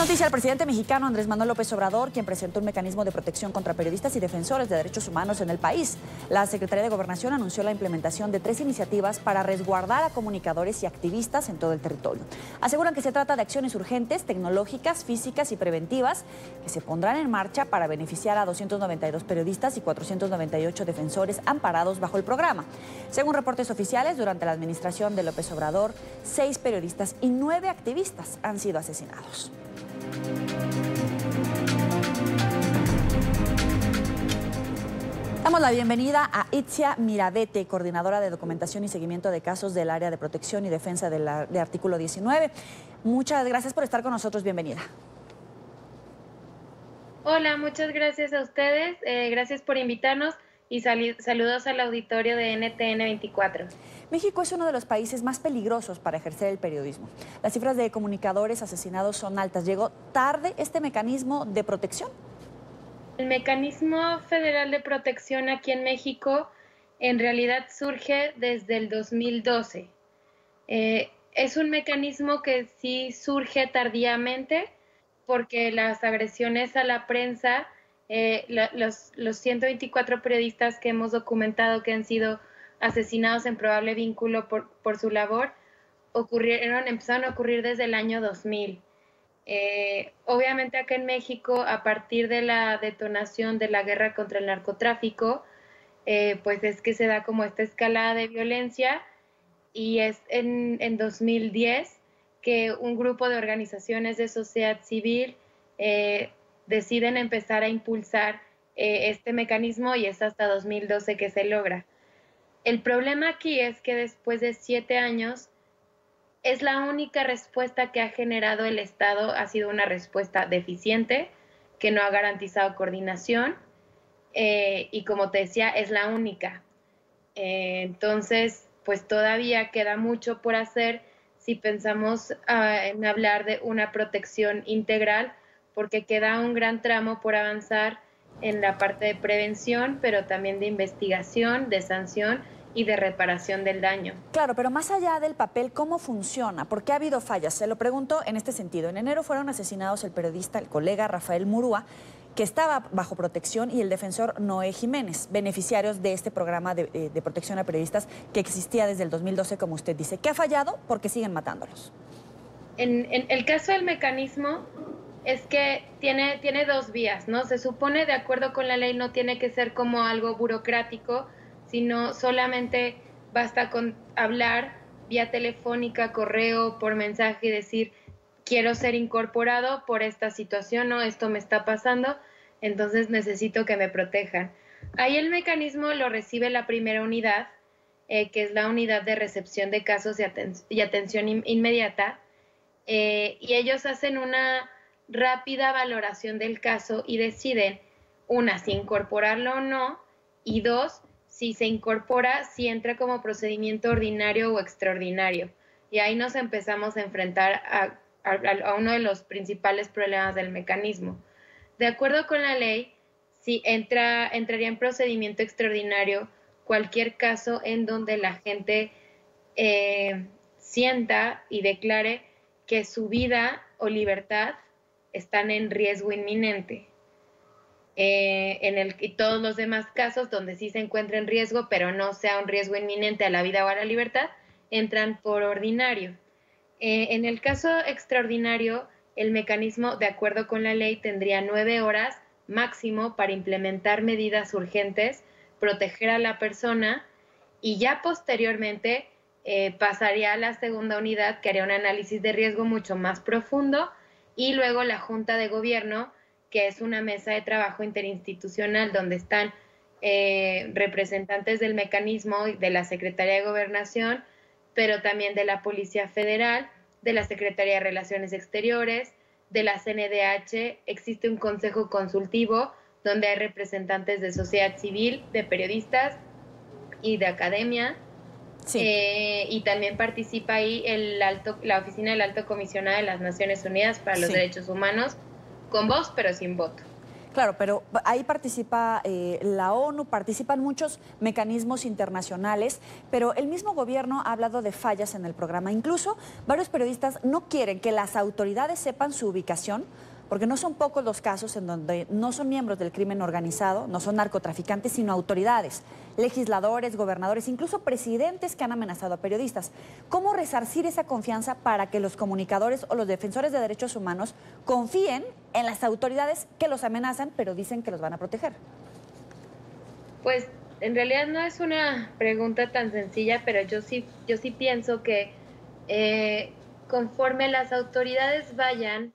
noticia, el presidente mexicano Andrés Manuel López Obrador, quien presentó un mecanismo de protección contra periodistas y defensores de derechos humanos en el país. La Secretaría de Gobernación anunció la implementación de 3 iniciativas para resguardar a comunicadores y activistas en todo el territorio. Aseguran que se trata de acciones urgentes, tecnológicas, físicas y preventivas que se pondrán en marcha para beneficiar a 292 periodistas y 498 defensores amparados bajo el programa. Según reportes oficiales, durante la administración de López Obrador, 6 periodistas y 9 activistas han sido asesinados. Damos la bienvenida a Itzia Mirabete, coordinadora de documentación y seguimiento de casos del área de protección y defensa de Artículo 19. Muchas gracias por estar con nosotros. Bienvenida. Hola, muchas gracias a ustedes. Gracias por invitarnos y saludos al auditorio de NTN 24. México es uno de los países más peligrosos para ejercer el periodismo. Las cifras de comunicadores asesinados son altas. ¿Llegó tarde este mecanismo de protección? El Mecanismo Federal de Protección aquí en México en realidad surge desde el 2012. Es un mecanismo que sí surge tardíamente porque las agresiones a la prensa, los 124 periodistas que hemos documentado que han sido asesinados en probable vínculo por su labor, empezaron a ocurrir desde el año 2000. Obviamente acá en México, a partir de la detonación de la guerra contra el narcotráfico, pues es que se da como esta escalada de violencia, y es en 2010 que un grupo de organizaciones de sociedad civil deciden empezar a impulsar este mecanismo, y es hasta 2012 que se logra. El problema aquí es que después de 7 años es la única respuesta que ha generado el Estado, ha sido una respuesta deficiente, que no ha garantizado coordinación, y como te decía, es la única. Entonces, pues todavía queda mucho por hacer si pensamos en hablar de una protección integral, porque queda un gran tramo por avanzar en la parte de prevención, pero también de investigación, de sanción y de reparación del daño. Claro, pero más allá del papel, ¿cómo funciona? ¿Por qué ha habido fallas? Se lo pregunto en este sentido. En enero fueron asesinados el periodista, el colega Rafael Murúa, que estaba bajo protección, y el defensor Noé Jiménez, beneficiarios de este programa de protección a periodistas que existía desde el 2012, como usted dice. ¿Qué ha fallado? Porque siguen matándolos. En el caso del mecanismo es que tiene 2 vías, ¿no? Se supone, de acuerdo con la ley, no tiene que ser como algo burocrático, sino solamente basta con hablar vía telefónica, correo, por mensaje y decir: quiero ser incorporado por esta situación, o esto me está pasando, entonces necesito que me protejan. Ahí el mecanismo lo recibe la primera unidad, que es la unidad de recepción de casos y atención inmediata, y ellos hacen una rápida valoración del caso y deciden, 1, si incorporarlo o no, y 2, si se incorpora, si entra como procedimiento ordinario o extraordinario. Y ahí nos empezamos a enfrentar a uno de los principales problemas del mecanismo. De acuerdo con la ley, si entraría en procedimiento extraordinario cualquier caso en donde la gente sienta y declare que su vida o libertad están en riesgo inminente. Y todos los demás casos donde sí se encuentra en riesgo, pero no sea un riesgo inminente a la vida o a la libertad, entran por ordinario. En el caso extraordinario, el mecanismo, de acuerdo con la ley, tendría 9 horas máximo para implementar medidas urgentes, proteger a la persona, y ya posteriormente pasaría a la segunda unidad, que haría un análisis de riesgo mucho más profundo, y luego la Junta de Gobierno, que es una mesa de trabajo interinstitucional donde están representantes del mecanismo, de la Secretaría de Gobernación, pero también de la Policía Federal, de la Secretaría de Relaciones Exteriores, de la CNDH. Existe un consejo consultivo donde hay representantes de sociedad civil, de periodistas y de academia. Sí. Y también participa ahí la Oficina del Alto Comisionado de las Naciones Unidas para los Derechos Humanos, con voz pero sin voto. Claro, pero ahí participa la ONU, participan muchos mecanismos internacionales, pero el mismo gobierno ha hablado de fallas en el programa. Incluso varios periodistas no quieren que las autoridades sepan su ubicación, porque no son pocos los casos en donde no son miembros del crimen organizado, no son narcotraficantes, sino autoridades, legisladores, gobernadores, incluso presidentes que han amenazado a periodistas. ¿Cómo resarcir esa confianza para que los comunicadores o los defensores de derechos humanos confíen en las autoridades que los amenazan, pero dicen que los van a proteger? Pues en realidad no es una pregunta tan sencilla, pero yo sí pienso que conforme las autoridades vayan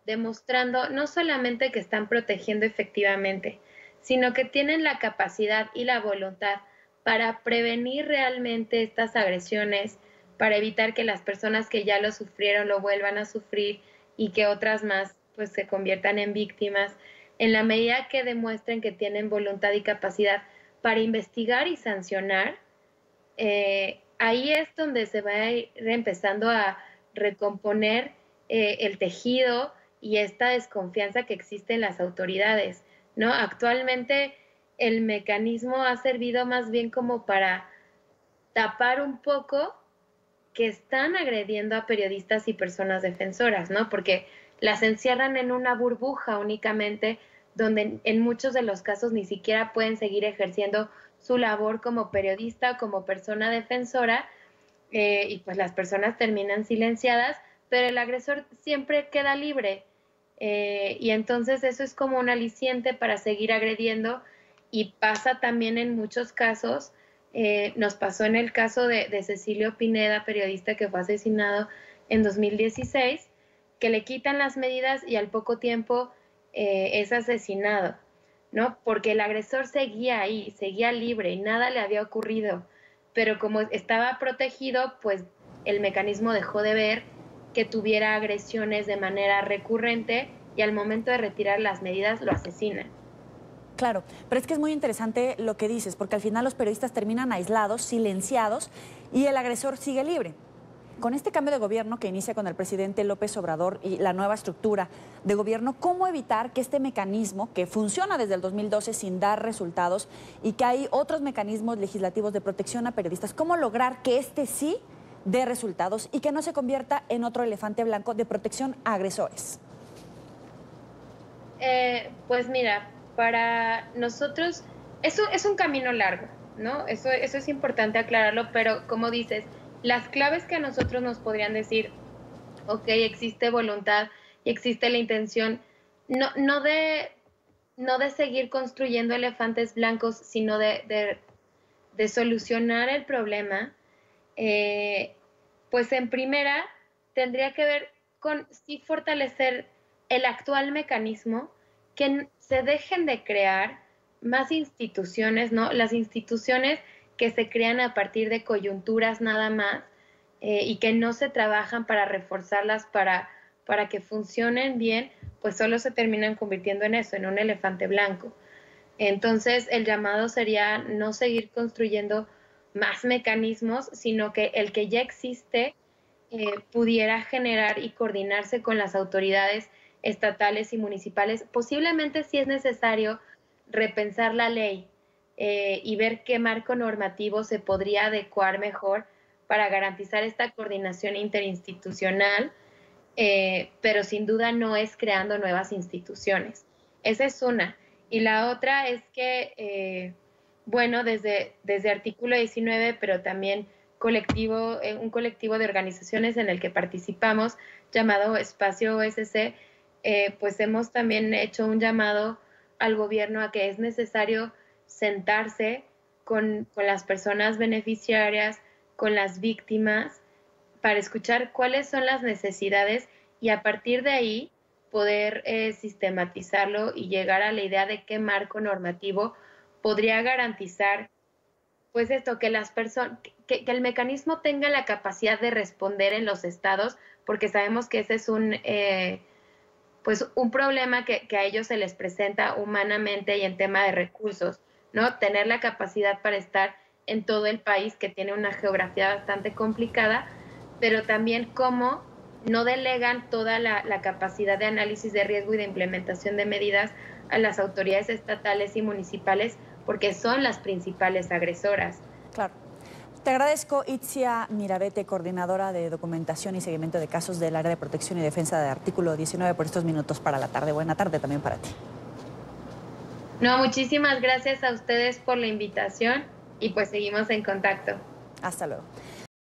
demostrando no solamente que están protegiendo efectivamente, sino que tienen la capacidad y la voluntad para prevenir realmente estas agresiones, para evitar que las personas que ya lo sufrieron lo vuelvan a sufrir y que otras más pues se conviertan en víctimas, en la medida que demuestren que tienen voluntad y capacidad para investigar y sancionar, ahí es donde se va a ir empezando a recomponer el tejido y esta desconfianza que existe en las autoridades, ¿no? Actualmente el mecanismo ha servido más bien como para tapar un poco que están agrediendo a periodistas y personas defensoras, ¿no? Porque las encierran en una burbuja únicamente, donde en muchos de los casos ni siquiera pueden seguir ejerciendo su labor como periodista, como persona defensora, y pues las personas terminan silenciadas, pero el agresor siempre queda libre. Y entonces eso es como un aliciente para seguir agrediendo y pasa también en muchos casos. Nos pasó en el caso de Cecilio Pineda, periodista que fue asesinado en 2016, que le quitan las medidas y al poco tiempo es asesinado, ¿no? Porque el agresor seguía ahí, seguía libre y nada le había ocurrido, pero como estaba protegido, pues el mecanismo dejó de ver que tuviera agresiones de manera recurrente y al momento de retirar las medidas lo asesinan. Claro, pero es que es muy interesante lo que dices, porque al final los periodistas terminan aislados, silenciados, y el agresor sigue libre. Con este cambio de gobierno que inicia con el presidente López Obrador y la nueva estructura de gobierno, ¿cómo evitar que este mecanismo, que funciona desde el 2012 sin dar resultados y que hay otros mecanismos legislativos de protección a periodistas, cómo lograr que este sí dé resultados y que no se convierta en otro elefante blanco de protección a agresores? Pues mira, para nosotros eso es un camino largo, ¿no? Eso es importante aclararlo, pero como dices, las claves que a nosotros nos podrían decir, ok, existe voluntad y existe la intención, no de seguir construyendo elefantes blancos, sino de solucionar el problema, pues en primera tendría que ver con sí fortalecer el actual mecanismo, que se dejen de crear más instituciones, ¿no? Las instituciones que se crean a partir de coyunturas nada más, y que no se trabajan para reforzarlas, para que funcionen bien, pues solo se terminan convirtiendo en eso, en un elefante blanco. Entonces, el llamado sería no seguir construyendo más mecanismos, sino que el que ya existe pudiera generar y coordinarse con las autoridades estatales y municipales. Posiblemente, si es necesario, repensar la ley y ver qué marco normativo se podría adecuar mejor para garantizar esta coordinación interinstitucional, pero sin duda no es creando nuevas instituciones. Esa es una. Y la otra es que, bueno, desde artículo 19, pero también un colectivo de organizaciones en el que participamos, llamado Espacio OSC, pues hemos también hecho un llamado al gobierno a que es necesario sentarse con las personas beneficiarias, con las víctimas, para escuchar cuáles son las necesidades y a partir de ahí poder sistematizarlo y llegar a la idea de qué marco normativo podría garantizar, pues esto, que las personas, que el mecanismo tenga la capacidad de responder en los estados, porque sabemos que ese es pues un problema que a ellos se les presenta humanamente y en tema de recursos, ¿no? Tener la capacidad para estar en todo el país, que tiene una geografía bastante complicada, pero también cómo no delegan toda la capacidad de análisis de riesgo y de implementación de medidas a las autoridades estatales y municipales, porque son las principales agresoras. Claro. Te agradezco, Itzia Mirabete, coordinadora de documentación y seguimiento de casos del área de protección y defensa del artículo 19, por estos minutos para la tarde. Buena tarde también para ti. No, muchísimas gracias a ustedes por la invitación y pues seguimos en contacto. Hasta luego.